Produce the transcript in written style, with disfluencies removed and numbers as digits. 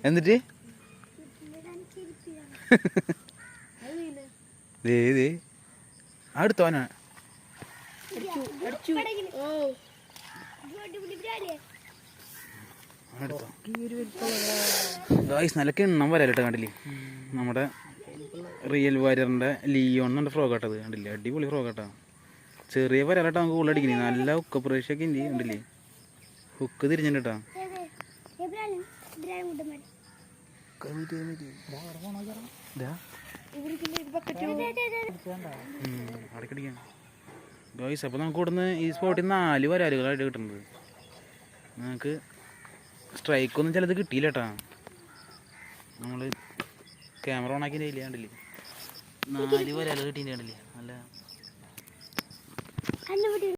എന്നിട്ട് അടുത്തോനാ നല്ല കിണ്ണം വരാലിട്ട് കണ്ടില്ലേ നമ്മുടെ റിയൽ വാരിയറിൻ്റെ ലിയോൺ എന്നുണ്ട് ഫ്രോഗ് കേട്ടത് കണ്ടില്ലേ അടിപൊളി ഫ്രോഗ് കേട്ടോ ചെറിയ വരാലിട്ടാ നമുക്ക് ഉള്ളടിക്കണേ നല്ല ഹുക്ക് പ്രേക്ഷയൊക്കെ ഉണ്ട് കണ്ടില്ലേ ഹുക്ക് തിരിഞ്ഞിട്ടാ അടക്കടിക്കാം ഗൈസ്. അപ്പോൾ നമുക്ക് ഇവിടുന്ന് ഈ സ്പോട്ടിൽ 4 വരാലുകളായിട്ട് കിട്ടുന്നത്. നമുക്ക് സ്ട്രൈക്കൊന്നും ചിലത് കിട്ടിയില്ല കേട്ടാ. നമ്മൾ ക്യാമറ ഓൺ ആക്കി കണ്ടില്ലേ 4 വരാലുകൾ കിട്ടിയിട്ടുണ്ടല്ലേ നല്ല